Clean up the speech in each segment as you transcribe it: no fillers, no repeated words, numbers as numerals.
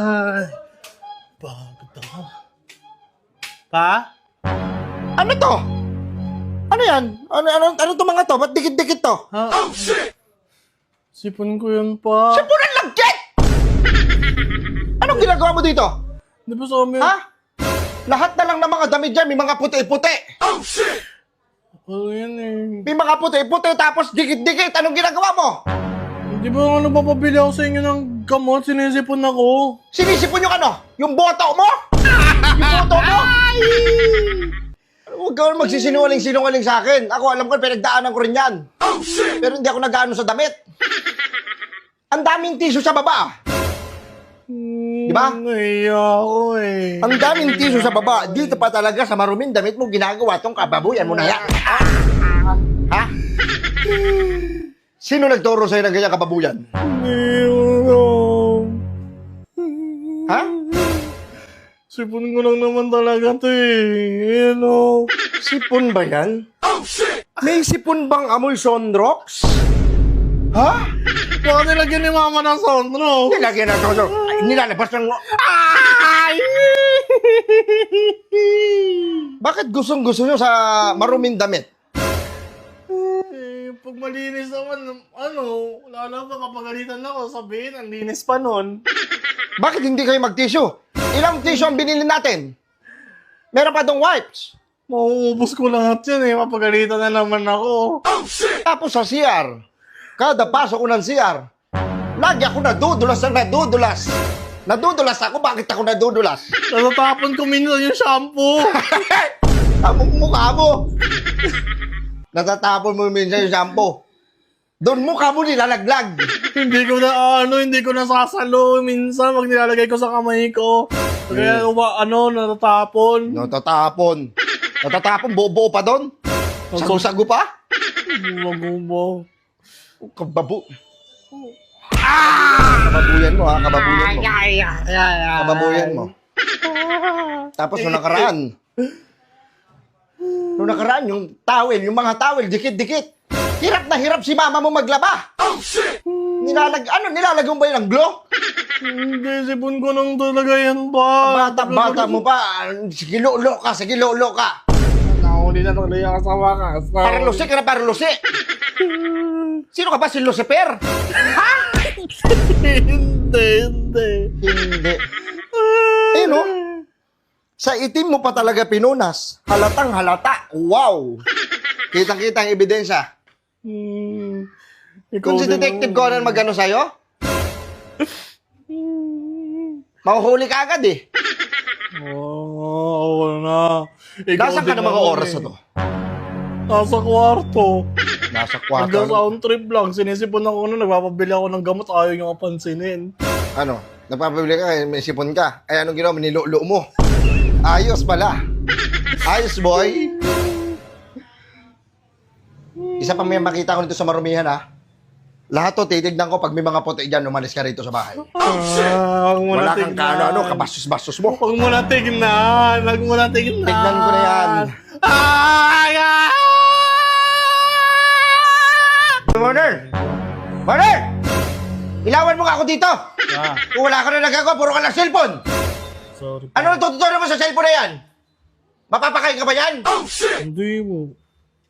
Ay, pagod ako. Pa? Ano to? Ano yan? Ano to mga to? Ba't dikit-dikit to? Ha? Oh, shit! Sipon ko yun, pa. Sipunan lagkit! Anong ginagawa mo dito? Di ba sa amin? Ha? Lahat na lang ng mga damit dyan, may mga puti-puti. Oh, shit! Ano yan eh? May mga puti-puti tapos dikit-dikit. Anong ginagawa mo? Di ba papabili ako sa inyo ng gamot? Sinisipon ako. Sinisipon yung ano? Yung boto mo? Yung boto mo? Huwag ka magsisinungaling-sinungaling sa akin. Ako, alam ko, pinagdaanan ko rin yan. Oh, shit! Pero hindi ako nag-ano sa damit. Ang daming tissue sa baba. Di ba? Naiya ako eh. Ang daming tissue sa baba. Dito pa talaga sa maruming damit mo ginagawa tong kababuyan mo na yan. Ha? Sino nagturo sa'yo ng ganyang kababuyan? Ha? Sipon ko lang naman talaga to eh. Sipon ba yan? Oh, shit! May sipon bang amoy Sonrox? Ha? Baka nilagyan ni mama ng sondro. Nilagyan na Sonrox. Nilalabas ng... Ay! Bakit gustong-gusto nyo sa maruming damit? Eh, pag malinis naman, lalo pa kapagalitan ako, sabihin, ang linis pa nun. Bakit hindi kayo mag-tissue? Ilang tissue ang binili natin? Meron pa dong wipes. Mauubos ko lahat yan eh, mapagalitan na naman ako. Tapos sa CR, kada pasok ko ng CR, lagi ako nadudulas ng nadudulas. Nadudulas ako, bakit ako nadudulas? Natatapon ko minsan yung shampoo. Ang mukha mo. Natatapon mo minsan yung shampoo. Doon mukha mo nilalaglag. hindi ko nasasalo minsan pag nilalagay ko sa kamay ko. Kaya natatapon. Natatapon, buo pa doon. Sago-sago pa. Magubo. Kababu. Kababuyan mo ha, kababuyan mo. Kababuyan mo. Tapos nung nakaraan, yung towel, yung mga towel, dikit-dikit. Hirap na hirap si mama mo maglaba. Oh, shit! Nilalagay mo ba yun ng glow? Hindi, sipon ko nang talaga yan ba? Bata mo pa. Sige, lolo ka. Nakahuli na talaga ka sa wakas. Parlusi ka na parlusi. Sino ka ba? Si Lucifer? Ha? Hindi. Hindi. Ayun o. Sa itim mo pa talaga pinunas. Halatang halata. Wow. Kitang-kita ang ebidensya. Kung si Detective Conan magano sa'yo, mahuhuli ka agad eh. Oo na. Nasaan ka na mga oras na to? Nasa kwarto. Nasa kwarto. Nag-sound trip lang. Sinisipon ako nagpapabili ako ng gamot. Ayaw nyo kapansinin. Ano? Nagpapabili ka, may sipon ka. Ay, anong ginawa? Nilulo mo. Ayos pala. Ayos, boy. Isa pa may makita ko nito sa marumihan, ha? Lahat to, titignan ko pag may mga puti dyan, umalis ka rito sa bahay. Wala kang kaano, kabastos-bastos mo. Huwag mo na tignan. Tignan ko na yan. Mother! Ilawan mo nga ako dito! Kung wala ka na nagagawa, puro ka lang cellphone! Sorry. Ano natutunan mo sa cellphone na yan? Mapapakain ka ba yan? Hindi mo.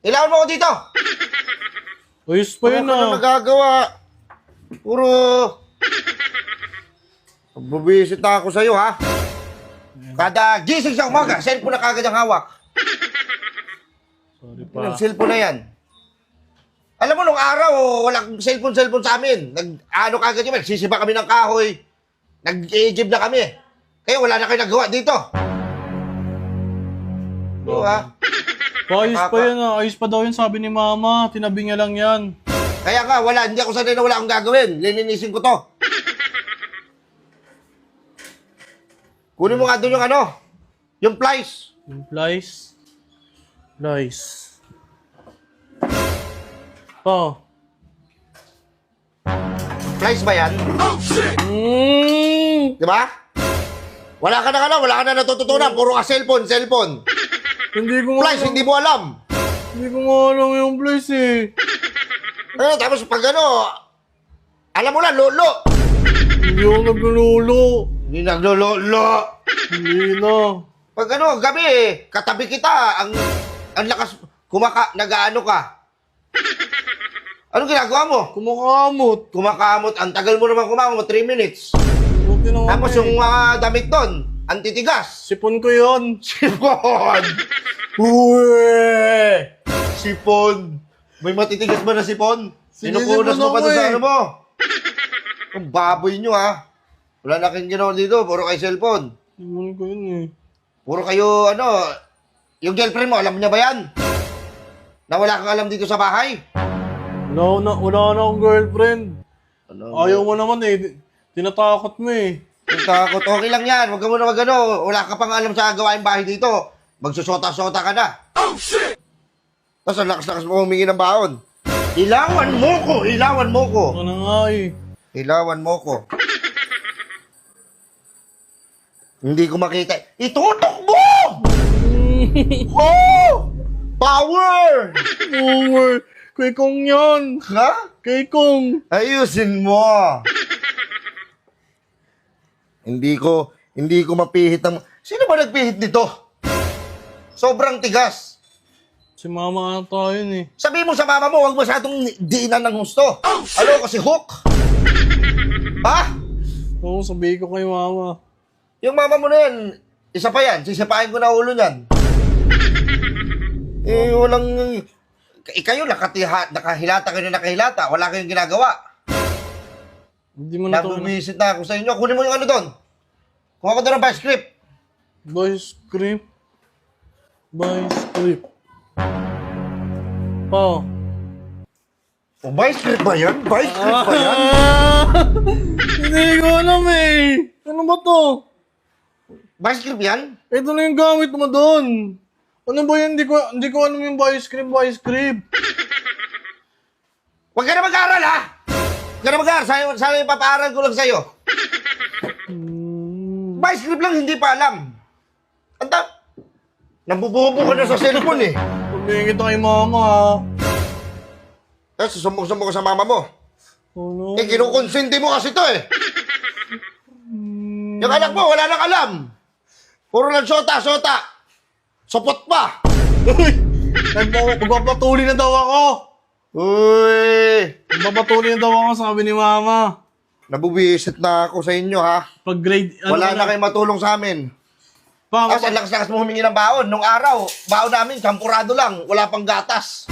Ilawan mo ako dito! Ayos pa yun Ano ka na nagagawa? Puro... Bubisit na ako sa'yo, ha? Kada gising sa umaga, cellphone na kagad ang hawak. Sorry pa. Anong cellphone na yan? Alam mo, nung araw, walang cellphone sa amin. Ano kagad yun, sisiba kami ng kahoy. Nag-i-jib na kami. Kaya wala na kayo nagawa dito. Oo, ha? Ayos pa yun ah. Ayos pa daw yun sabi ni mama. Tinabi niya lang yan. Kaya nga, hindi ako sanay na wala akong gagawin. Lilinisin ko to. Kunin mo nga doon yung yung plies. Yung plies. Oh. Plies ba yan? Di ba? Wala ka na natututunan. Puro ka cellphone. Hindi ko nga Plies, hindi mo alam. Hindi ko nga alam yung plies eh. Tapos pag alam mo na, lolo. Hindi ako naglululo. Hindi naglololo. Hindi na. Pag ano, gabi katabi kita, ang lakas, nag-ano ka. Anong ginagawa mo? Kumakamot. Kumakamot, ang tagal mo naman kumakamot, 3 minutes. Buti naman Tapos eh. yung mga damit doon, antitigas. Sipon ko yun. Sipon! Uwe! Sipon! May matitigas ba na sipon? Sinisipon Sinukunas mo pa ako doon sa eh. ano mo? Ang baboy nyo ha. Wala na kayong ginawa dito, puro kayo cellphone. Sipon ko yun eh. Puro kayo, ano, yung girlfriend mo, alam niya ba yan? Na wala kang alam dito sa bahay? Wala na akong girlfriend. Ano? Ayaw mo naman eh. Tinatakot mo eh. Ang takot, okay lang yan. Huwag ka muna magano. Wala ka pang alam sa gawain bahay dito. Magsusota-sota ka na. Oh, shit! Tapos ang lakas-lakas mo humingi ng baon. Ilawan mo ko! Ilawan mo ko! Ano nga eh. Ilawan mo ko. Hindi ko makita. Itutok mo! Oh! Power! Uwe! Kay Kong yan. Ha? Kay Kong. Ayusin mo. Hindi ko mapihit ang... Sino ba nagpihit nito? Sobrang tigas. Si mama ata yun eh. Sabi mo sa mama mo, huwag masyadong diinan ng gusto. Ano kasi hook? Ha? Oo, sabihin ko kay mama. Yung mama mo na yan, isa pa yan, sisipain ko na ulo niyan. Walang... kayo, nakahilata kayo na nakahilata. Wala kayong ginagawa. Hindi mo na to. Nabubisit na ako sa inyo. Kunin mo yung ano doon. Kuha ko doon ng vice script. Voice script. Voice script. Pa. O, vice script ba yan? Vice script ba yan? Hindi ko alam eh. Ano ba to? Vice script yan? Ito na yung gamit mo doon. Ano ba yan? Hindi ko alam yung voice script. Huwag ka na mag-aaral, ha? Huwag ka na mag-aaral. Sana yung papaaral ko lang sa'yo. Vice script lang, hindi pa alam. Anta, nabububo ka na sa cellphone, eh. Sabihin kita kay mama ha. Tapos susumbong-sumbong ka sa mama mo. Oh no. Eh, kinukonsente mo kasi to, eh. Yung anak mo, wala nang alam. Puro lang sota. Sopot pa. Magpapatuloy na daw ako. Uy, Magpapatuloy na daw ako, sabi ni mama. nabubisit na ako sa inyo, ha? Pag grade, Wala na kayong matulong sa amin. Pa, Tapos ang lakas-lakas mo humingi ng baon. Nung araw, baon namin, champurado lang. Wala pang gatas.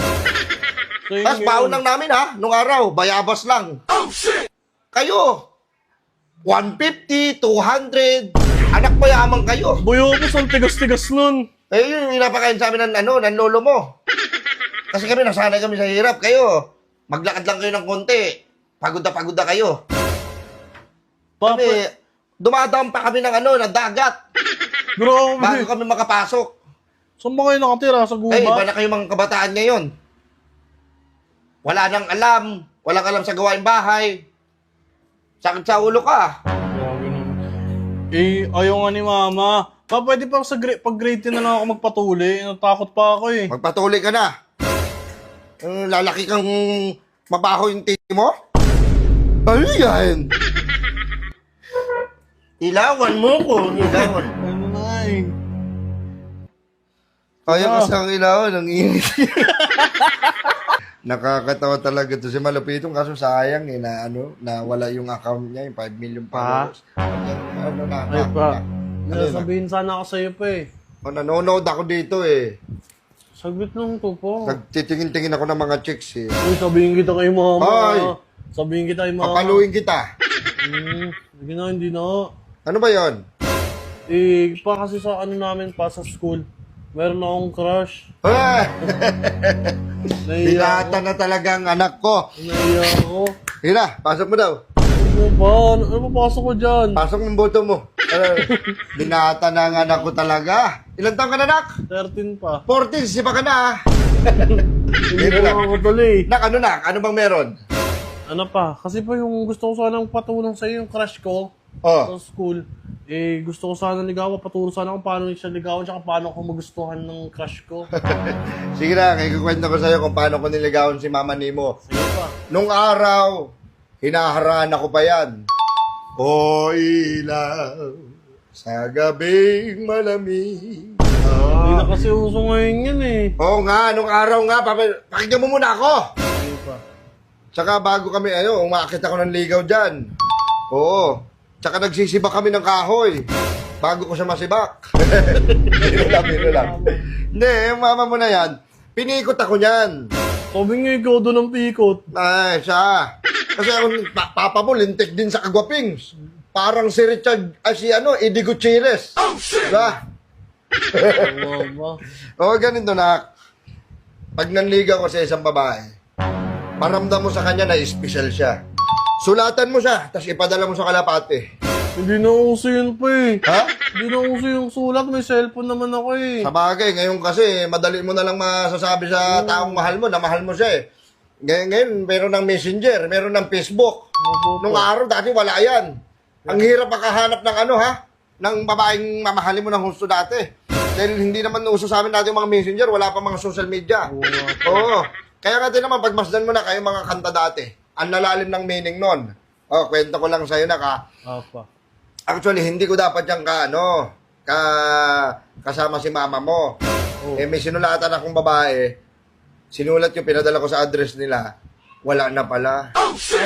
Tapos baon lang namin, ha? Nung araw, bayabas lang. Oh, shit! Kayo, 150, 200. Anak mayaman kayo. Buyobos, ang tigas-tigas nun. Eh, yun yung pinapakain sa amin ng lolo mo. Kasi kami, nasanay kami sa hirap. Kayo, maglakad lang kayo ng konti. Pagod na kayo. Pa, Kami, dumadaan pa kami ng dagat. grabe. Bago kami makapasok. Saan ba kayo nakatira? Sa guba? Eh, iba na kayo mga kabataan ngayon. Wala nang alam. Walang alam sa gawain bahay. Sakit sa ulo ka. Grabe naman. Eh, ayaw nga ni mama. Pa, pwede pa pag grade 10 na lang ako magpatuloy. Natakot pa ako eh. Magpatuloy ka na. Lalaki kang mabaho yung titi mo? Ano yan? Ilawan mo ko. Ilawan. Ano na eh. Kaya kasi ang ilawan, ang init. Nakakatawa talaga to si Malupitong kaso sayang eh na wala yung account niya, yung 5 million followers. Ay pa. Sabihin sana ako sa'yo pa eh. Nanonood ako dito eh. Saglit lang to po. Nagtitingin-tingin ako ng mga chicks eh. Uy, sabihin kita kay mama. Ay! Sabihin kita kay mama. Papaluin kita. Sige na, hindi na. Ano ba yon? Eh, pa kasi sa namin pa sa school, meron akong crush. Ah! Nahiya Binata na talagang anak ko. ako. Hina, pasok mo daw. Ano ba? Ano papasok ko dyan? Pasok ng boto mo. Binata na ang anak ko talaga. Ilan taong ka na, nak? 13 pa. 14, sipa ka na ah. Hindi Meron ko lang. ako tuloy. Nak, ano nak? Ano bang meron? Ano pa? Kasi pa yung gusto ko sanang patulong sa'yo yung crush ko Oh. sa school. Eh, gusto ko sana ligawan. Patulong sana kung paano siya ligawan tsaka paano ko magustuhan ng crush ko. Sige na, ikukwento ko sa'yo kung paano ko niligawan si Mama Nemo. Sige pa. Nung araw, hinaharaan ako pa yan. O ilaw sa gabing malamig. Hindi na kasi uso ngayon yan eh. Oo nga, nung araw nga, pakinggan mo muna ako. Hindi pa. Tsaka bago kami, umakit ako ng ligaw dyan. Oo. Tsaka nagsisibak kami ng kahoy. Bago ko siya masibak. Biro lang. Hindi, yung mama mo na yan, pinikot ako niyan. Sabi nga ikaw doon ang pikot. Ay, siya. Kasi ako, papa mo, lintik din sa kagwapings. Parang si Richard, Eddie Gutierrez. Diba? Mama. Oo, ganito na. Pag nanligaw ko sa isang babae, paramdam mo sa kanya na special siya. Sulatan mo siya, tapos ipadala mo sa kalapate. Hindi na uso yun pa eh. Ha? Hindi na uso yung sulat. May cellphone naman ako eh. Sa bagay, ngayon kasi, madali mo na lang masasabi sa taong mahal mo na mahal mo siya eh. Ngayon, meron ng Messenger, meron ng Facebook. Nung araw, dati wala yan. Ang hirap makahanap ng ng babaeng mamahalin mo ng husto dati. Dahil hindi naman uso sa amin dati yung mga Messenger, wala pa mga social media. Oo. Kaya nga din naman, pagmasdan mo na kayo mga kanta dati, ang lalalim ng meaning nun. Kwento ko lang sa'yo na Apa. actually, hindi ko dapat yung kasama si mama mo. Oh. May sinulatan akong babae. Sinulat yung pinadala ko sa address nila. Wala na pala.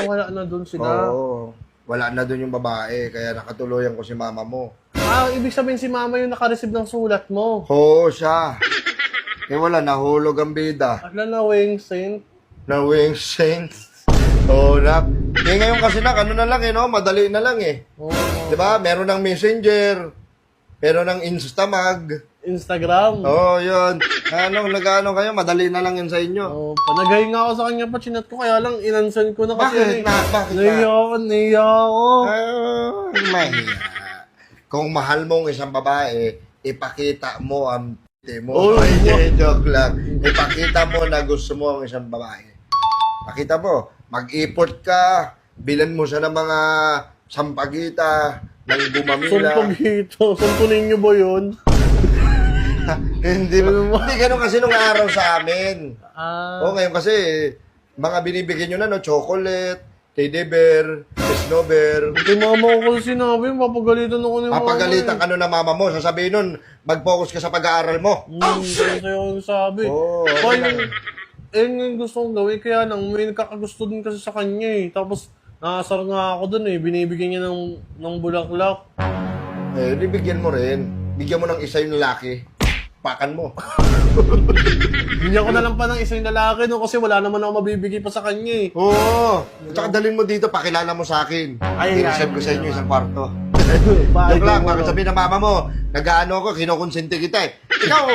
Wala na doon sila. Oo. Wala na doon yung babae. Kaya nakatuluyan ko si mama mo. Ibig sabihin si mama yung nakareceive ng sulat mo. Oo, siya. Wala. Nahulog ang bida. Ala na, Wing Saint. Na wing saint. Oo, ngayon kasi na lang madali na lang eh. Oh, Diba? Meron ng Messenger. Meron ng Instamag. Instagram. Oo, yun. Nag-ano kayo, madali na lang yun sa inyo. Oh, panagay nga ako sa kanya pa, chinat ko, kaya lang inansan ko na kasi. Bakit Naiya ako. Mahiya. Kung mahal mo ang isang babae, ipakita mo ang p*** mo. Oh, Hindi, joke lang. Ipakita mo na gusto mo ang isang babae. Pakita mo, mag-import ka, bilan mo siya ng mga sampagita, ng gumamila. Sampagito. Sampunin niyo ba yun? Hindi ganun kasi nung araw sa amin. Ngayon kasi, mga binibigyan nyo na, chocolate, teddy bear, snow bear. Kay mama ko kasi sinabi, papagalitan ako ni mama. Papagalitan ka nun na mama mo, sasabihin nun, mag-focus ka sa pag-aaral mo. Kasi yung sabi. Yung gusto kong gawin, kaya lang, may nagkakagusto din kasi sa kanya eh. Tapos, nakasar nga ako dun eh, binibigyan niya ng bulaklak. Bigyan mo rin. Bigyan mo ng isa yung lalaki. Pakan mo. Bigyan ko na lang pa ng isang lalaki no, kasi wala naman ako mabibigay pa sa kanya eh. Oo. Tsaka dalhin mo dito, pakilala mo sa akin. I-reserve ko sa inyo isang kwarto. Joke lang, bakit sabihin ng mama mo, nag-ano ko, kinukonsente kita eh. Ikaw,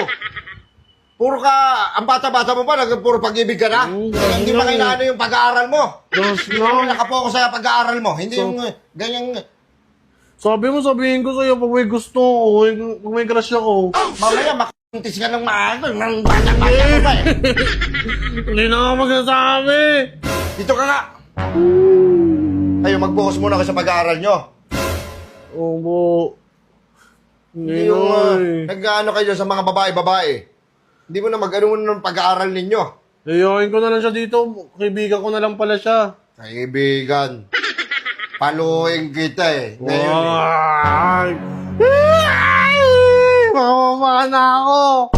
puro ka, ang bata-bata mo pa, puro pag-ibig ka na. Hindi pa kailangan yung pag-aaral mo. Hindi mo nakapokus sa pag-aaral mo. Hindi yung ganyang... Sabihin ko sa'yo pag may gusto ko, pag may crush ako. Mamaya, makuntis ka ng maaga, ng bata-bata mo pa eh. Hindi na ako magsasabi. Dito ka nga. Kayo, mag-focus muna kayo sa pag-aaral nyo. Opo. Hindi yung nag-ano kayo sa mga babae-babae. Hindi mo na mag-ano ng pag-aaral ninyo. Iyakin ko na lang siya dito. Kaibigan ko na lang pala siya. Kaibigan. Paluin kita eh. Ngayon eh. Ay! Mamama na ako.